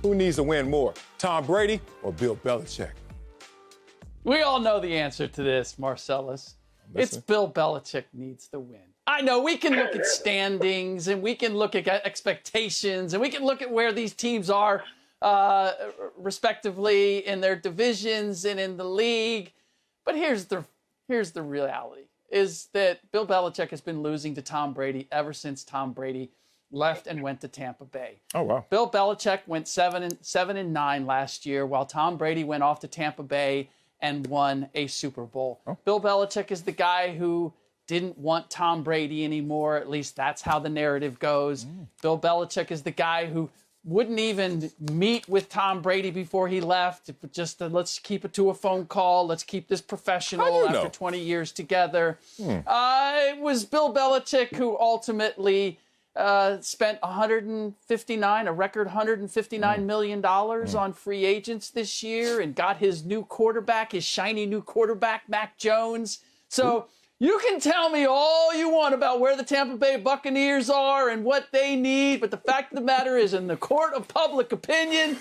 Who needs to win more, Tom Brady or Bill Belichick? We all know the answer to this, Marcellus. It's Bill Belichick needs to win. I know we can look at standings and we can look at expectations and we can look at where these teams are respectively in their divisions and in the league. But here's the reality, is that Bill Belichick has been losing to Tom Brady ever since Tom Brady left and went to Tampa Bay. Oh, wow. Bill Belichick went 7-9 last year, while Tom Brady went off to Tampa Bay and won a Super Bowl. Oh. Bill Belichick is the guy who didn't want Tom Brady anymore. At least that's how the narrative goes. Bill Belichick is the guy who wouldn't even meet with Tom Brady before he left. Just let's keep it to a phone call. Let's keep this professional after 20 years together. It was Bill Belichick who ultimately spent a record $159 million on free agents this year and got his new quarterback, his shiny new quarterback, Mac Jones. So you can tell me all you want about where the Tampa Bay Buccaneers are and what they need, but the fact of the matter is, in the court of public opinion,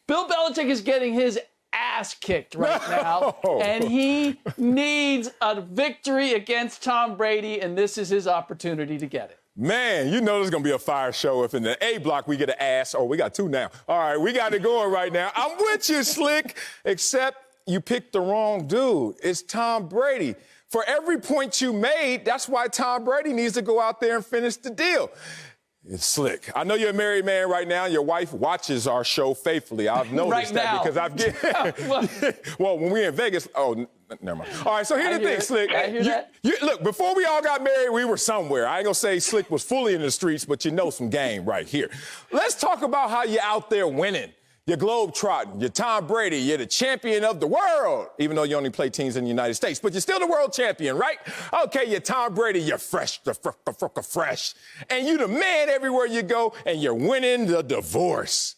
Bill Belichick is getting his ass kicked right now, and he needs a victory against Tom Brady, and this is his opportunity to get it. Man, you know there's going to be a fire show if in the A block we get an ass. Oh, we got two now. All right, we got it going right now. I'm with you, Slick, except you picked the wrong dude. It's Tom Brady. For every point you made, that's why Tom Brady needs to go out there and finish the deal. It's Slick. I know you're a married man right now. Your wife watches our show faithfully. I've noticed that because I've well, when we're in Vegas, never mind. All right, so here's the thing, Slick. I hear that. Look, before we all got married, we were somewhere. I ain't gonna say Slick was fully in the streets, but you know some game right here. Let's talk about how you're out there winning. You're globetrotting. You're Tom Brady. You're the champion of the world, even though you only play teams in the United States. But you're still the world champion, right? Okay, you're Tom Brady. You're fresh, fresh. And you the man everywhere you go, and you're winning the divorce.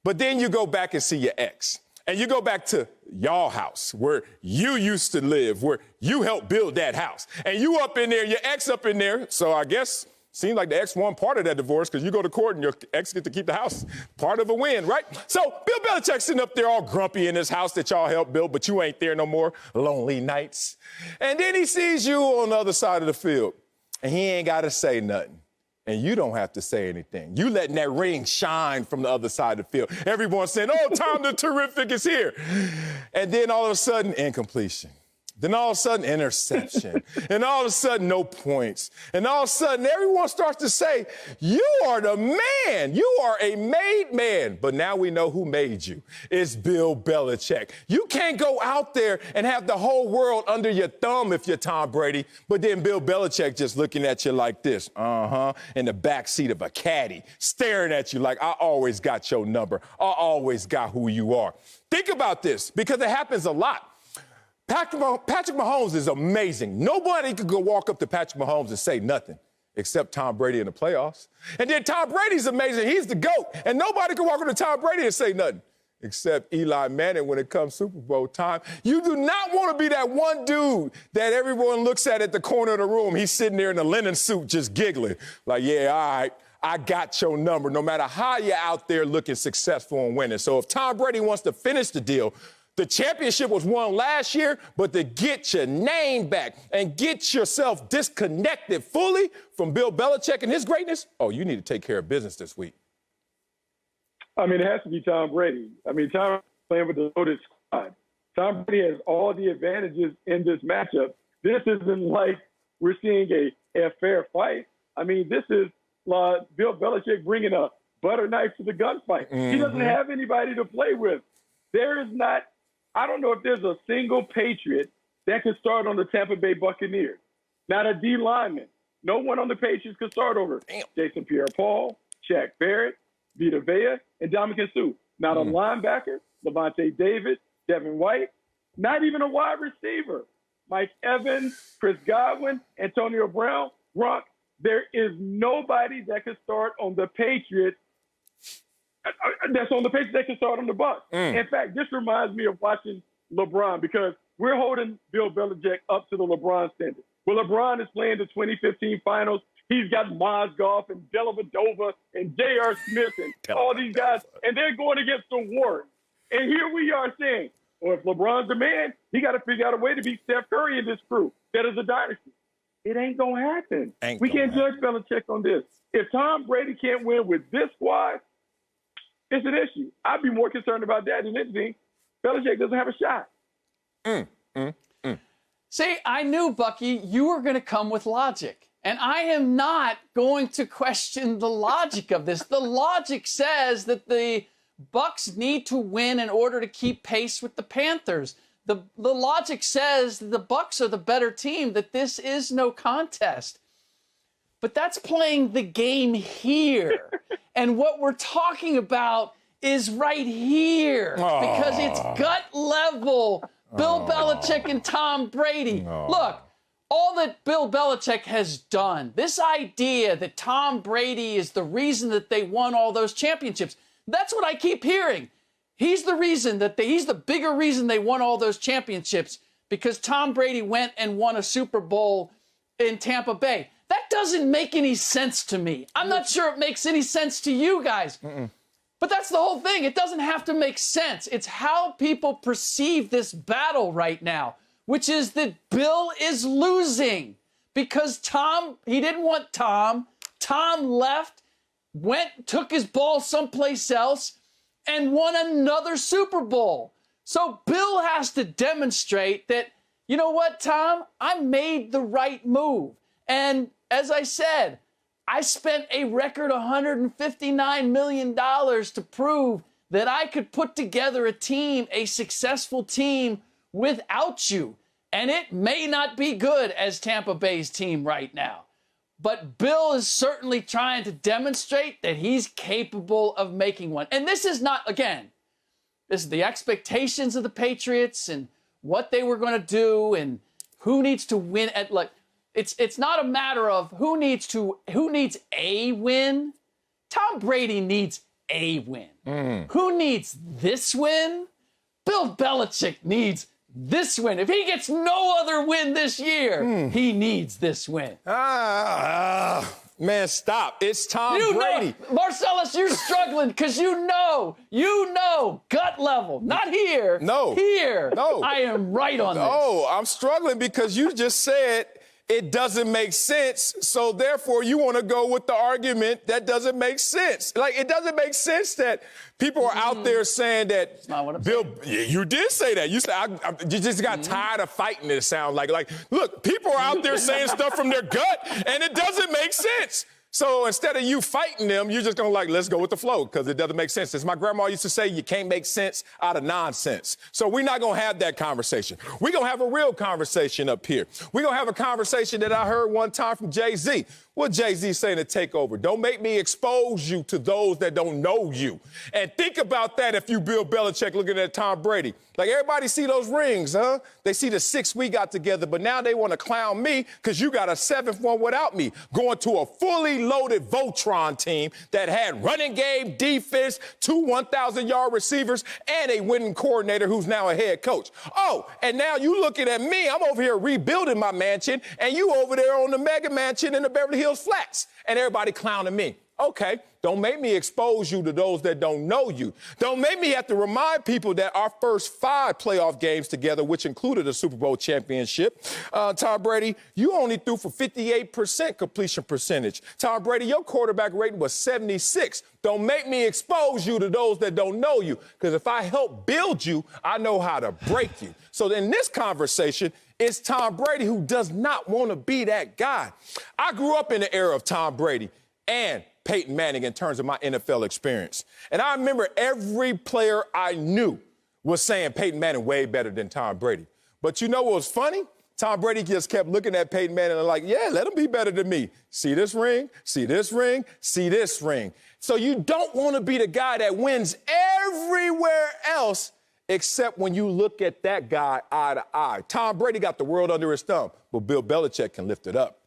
But then you go back and see your ex. And you go back to y'all house, where you used to live, where you helped build that house. And you up in there, your ex up in there. So I guess seems like the ex won part of that divorce because you go to court and your ex get to keep the house. Part of a win, right? So Bill Belichick sitting up there all grumpy in his house that y'all helped build, but you ain't there no more. Lonely nights. And then he sees you on the other side of the field, and he ain't got to say nothing. And you don't have to say anything. You letting that ring shine from the other side of the field. Everyone's saying, oh, Tom the Terrific is here. And then all of a sudden, incompletion. Then all of a sudden, interception. And all of a sudden, no points. And all of a sudden, everyone starts to say, you are the man. You are a made man. But now we know who made you. It's Bill Belichick. You can't go out there and have the whole world under your thumb if you're Tom Brady, but then Bill Belichick just looking at you like this, in the backseat of a caddy, staring at you like, I always got your number. I always got who you are. Think about this, because it happens a lot. Patrick Mahomes is amazing. Nobody could go walk up to Patrick Mahomes and say nothing except Tom Brady in the playoffs. And then Tom Brady's amazing. He's the GOAT. And nobody can walk up to Tom Brady and say nothing except Eli Manning when it comes Super Bowl time. You do not want to be that one dude that everyone looks at the corner of the room. He's sitting there in a linen suit just giggling. Like, yeah, all right, I got your number, no matter how you're out there looking successful and winning. So if Tom Brady wants to finish the deal, the championship was won last year, but to get your name back and get yourself disconnected fully from Bill Belichick and his greatness, you need to take care of business this week. I mean, it has to be Tom Brady. I mean, Tom playing with the loaded squad. Tom Brady has all the advantages in this matchup. This isn't like we're seeing a fair fight. I mean, this is Bill Belichick bringing a butter knife to the gunfight. He doesn't have anybody to play with. There is not. I don't know if there's a single Patriot that can start on the Tampa Bay Buccaneers. Not a D lineman. No one on the Patriots could start over Jason Pierre-Paul, Shaq Barrett, Vita Vea, and Dominican Suh. Not a linebacker, Levante David, Devin White. Not even a wide receiver. Mike Evans, Chris Godwin, Antonio Brown, Gronk. There is nobody that can start on the Patriots that's on the Patriots that can start on the Bucs. In fact, this reminds me of watching LeBron because we're holding Bill Belichick up to the LeBron standard. Well, LeBron is playing the 2015 finals. He's got Mozgov and Dellavedova and J.R. Smith and all these guys, and they're going against the Warriors. And here we are saying, well, if LeBron's the man, he got to figure out a way to beat Steph Curry and this crew that is a dynasty. It ain't going to happen. We can't judge Belichick on this. If Tom Brady can't win with this squad, it's an issue. I'd be more concerned about that than anything. Belichick doesn't have a shot. See, I knew, Bucky, you were going to come with logic. And I am not going to question the logic of this. The logic says that the Bucs need to win in order to keep pace with the Panthers. The logic says that the Bucs are the better team, that this is no contest. But that's playing the game here. And what we're talking about is right here. Because it's gut level. Bill Belichick and Tom Brady. Look, all that Bill Belichick has done, this idea that Tom Brady is the reason that they won all those championships, that's what I keep hearing. He's the reason that he's the bigger reason they won all those championships because Tom Brady went and won a Super Bowl in Tampa Bay. That doesn't make any sense to me. I'm not sure it makes any sense to you guys. But that's the whole thing. It doesn't have to make sense. It's how people perceive this battle right now, which is that Bill is losing because he didn't want Tom. Tom left, took his ball someplace else, and won another Super Bowl. So Bill has to demonstrate that, you know what, Tom? I made the right move. And as I said, I spent a record $159 million to prove that I could put together a team, a successful team, without you. And it may not be good as Tampa Bay's team right now. But Bill is certainly trying to demonstrate that he's capable of making one. And this is not, again, this is the expectations of the Patriots and what they were going to do and who needs to win at, like, it's not a matter of who needs a win. Tom Brady needs a win. Who needs this win? Bill Belichick needs this win. If he gets no other win this year, he needs this win. Man, stop. It's Tom Brady. Marcellus, you're struggling because you know, gut level. Not here. No. Here. No. I am right on this. No, I'm struggling because you just said it doesn't make sense, so therefore you want to go with the argument that doesn't make sense. Like, it doesn't make sense that people are out there saying that That's not what I'm Bill, saying. you did say that. You said you just got tired of fighting it, sound like. Look, people are out there saying stuff from their gut, and it doesn't make sense. So instead of you fighting them, you're just going to let's go with the flow because it doesn't make sense. As my grandma used to say, you can't make sense out of nonsense. So we're not going to have that conversation. We're going to have a real conversation up here. We're going to have a conversation that I heard one time from Jay-Z. What Jay-Z saying to Takeover? Don't make me expose you to those that don't know you. And think about that if you Bill Belichick looking at Tom Brady. Like, everybody see those rings, huh? They see the 6 we got together, but now they want to clown me because you got a 7th one without me. Going to a fully loaded Voltron team that had running game, defense, 2 1,000-yard receivers, and a winning coordinator who's now a head coach. Oh, and now you looking at me. I'm over here rebuilding my mansion, and you over there on the mega mansion in the Beverly Hills Flats, and everybody clowning me. Okay, don't make me expose you to those that don't know you. Don't make me have to remind people that our first 5 playoff games together, which included a Super Bowl championship, Tom Brady, you only threw for 58% completion percentage. Tom Brady, your quarterback rating was 76. Don't make me expose you to those that don't know you, because if I help build you, I know how to break you. So in this conversation, it's Tom Brady who does not want to be that guy. I grew up in the era of Tom Brady and Peyton Manning in terms of my NFL experience. And I remember every player I knew was saying Peyton Manning way better than Tom Brady. But you know what was funny? Tom Brady just kept looking at Peyton Manning and like, yeah, let him be better than me. See this ring, see this ring, see this ring. So you don't want to be the guy that wins everywhere else except when you look at that guy eye to eye. Tom Brady got the world under his thumb, but Bill Belichick can lift it up.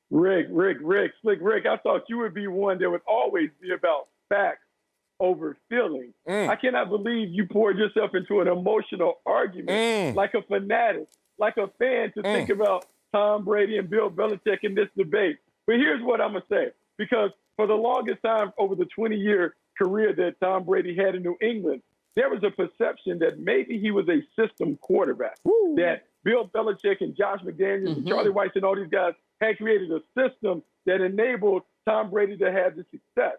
Rick, Slick Rick, I thought you would be one that would always be about facts over feelings. I cannot believe you poured yourself into an emotional argument like a fanatic, like a fan to think about Tom Brady and Bill Belichick in this debate. But here's what I'm going to say, because for the longest time over the 20-year career that Tom Brady had in New England, there was a perception that maybe he was a system quarterback, that Bill Belichick and Josh McDaniels and Charlie Weiss and all these guys had created a system that enabled Tom Brady to have the success.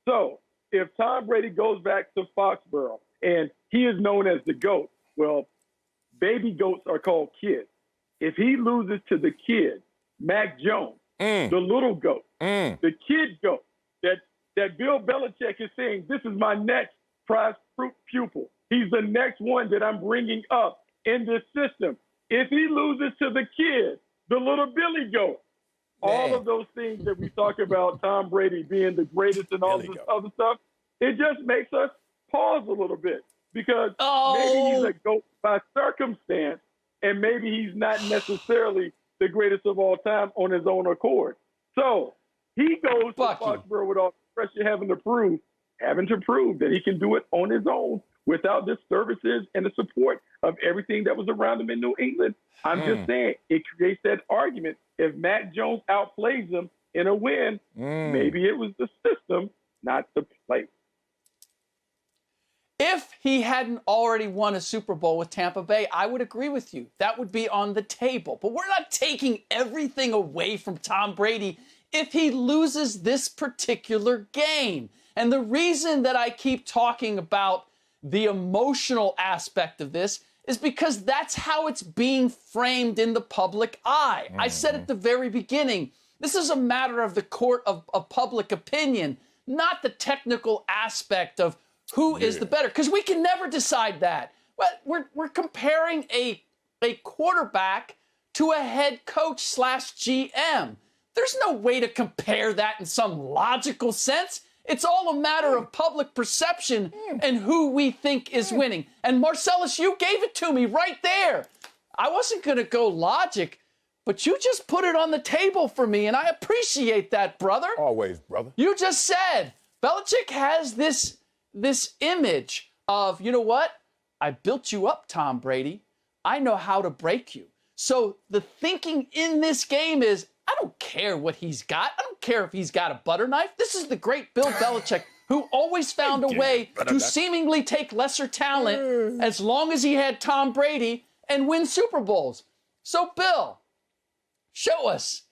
So if Tom Brady goes back to Foxborough and he is known as the GOAT, well, baby goats are called kids. If he loses to the kid, Mac Jones, the little goat, the kid goat, that Bill Belichick is saying, this is my next prize pupil. He's the next one that I'm bringing up in this system. If he loses to the kid, the little Billy goat, all of those things that we talk about Tom Brady being the greatest and all this other stuff, it just makes us pause a little bit, because maybe he's a GOAT by circumstance, and maybe he's not necessarily the greatest of all time on his own accord. So he goes to Foxborough with all the pressure having to prove that he can do it on his own without the services and the support of everything that was around him in New England. I'm just saying, it creates that argument. If Mac Jones outplays him in a win, maybe it was the system, not the play. If he hadn't already won a Super Bowl with Tampa Bay, I would agree with you. That would be on the table. But we're not taking everything away from Tom Brady if he loses this particular game. And the reason that I keep talking about the emotional aspect of this is because that's how it's being framed in the public eye. I said at the very beginning, this is a matter of the court of public opinion, not the technical aspect of who is the better, because we can never decide that. Well, we're comparing a quarterback to a head coach / GM. There's no way to compare that in some logical sense. It's all a matter of public perception and who we think is winning. And Marcellus, you gave it to me right there. I wasn't going to go logic, but you just put it on the table for me, and I appreciate that, brother. Always, brother. You just said Belichick has this image of, you know what? I built you up, Tom Brady. I know how to break you. So the thinking in this game is, I don't care what he's got. I don't care if he's got a butter knife. This is the great Bill Belichick, who always found a way to seemingly take lesser talent as long as he had Tom Brady and win Super Bowls. So, Bill, show us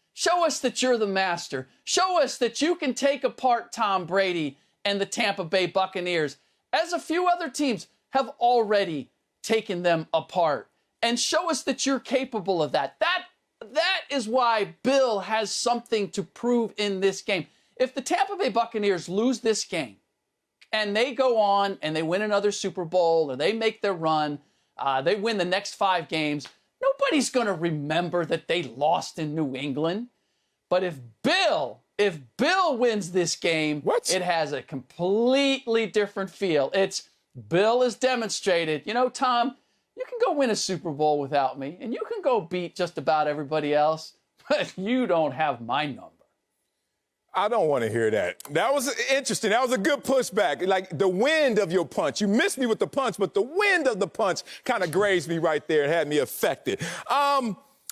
that you're the master. Show us that you can take apart Tom Brady and the Tampa Bay Buccaneers, as a few other teams have already taken them apart. And show us that you're capable of that. That is why Bill has something to prove in this game. If the Tampa Bay Buccaneers lose this game and they go on and they win another Super Bowl, or they make their run, they win the next 5 games, nobody's going to remember that they lost in New England. But if Bill wins this game, it has a completely different feel. Bill has demonstrated, you know, Tom, you can go win a Super Bowl without me, and you can go beat just about everybody else, but you don't have my number. I don't want to hear that. That was interesting. That was a good pushback. Like the wind of your punch. You missed me with the punch, but the wind of the punch kind of grazed me right there and had me affected.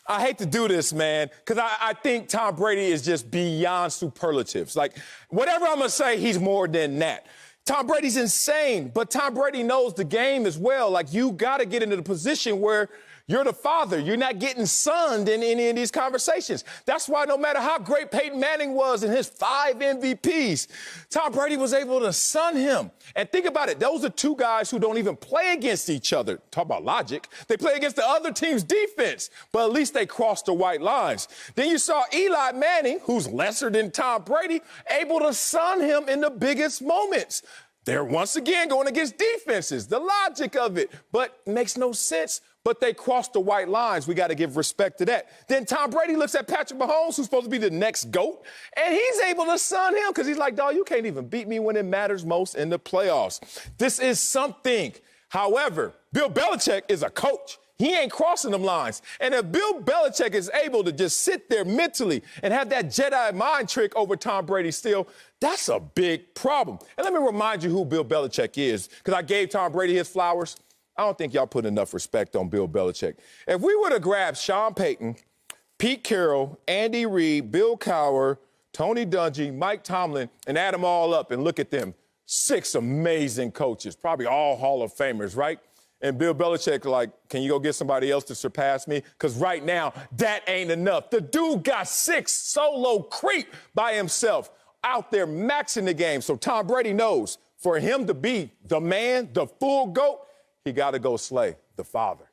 I hate to do this, man, because I think Tom Brady is just beyond superlatives. Like, whatever I'm going to say, he's more than that. Tom Brady's insane, but Tom Brady knows the game as well. Like, you got to get into the position where you're the father. You're not getting sunned in any of these conversations. That's why no matter how great Peyton Manning was in his 5 MVPs, Tom Brady was able to sun him. And think about it. Those are 2 guys who don't even play against each other. Talk about logic. They play against the other team's defense, but at least they crossed the white lines. Then you saw Eli Manning, who's lesser than Tom Brady, able to sun him in the biggest moments. They're once again going against defenses, the logic of it, but it makes no sense. But they crossed the white lines. We got to give respect to that. Then Tom Brady looks at Patrick Mahomes, who's supposed to be the next GOAT, and he's able to sun him because he's like, dog, you can't even beat me when it matters most in the playoffs. This is something. However, Bill Belichick is a coach. He ain't crossing them lines. And if Bill Belichick is able to just sit there mentally and have that Jedi mind trick over Tom Brady still, that's a big problem. And let me remind you who Bill Belichick is, because I gave Tom Brady his flowers. I don't think y'all put enough respect on Bill Belichick. If we would have grabbed Sean Payton, Pete Carroll, Andy Reid, Bill Cowher, Tony Dungy, Mike Tomlin, and add them all up and look at them. 6 amazing coaches, probably all Hall of Famers, right? And Bill Belichick, like, can you go get somebody else to surpass me? Because right now, that ain't enough. The dude got 6 solo creep by himself out there maxing the game. So Tom Brady knows for him to be the man, the full GOAT, he got to go slay the father.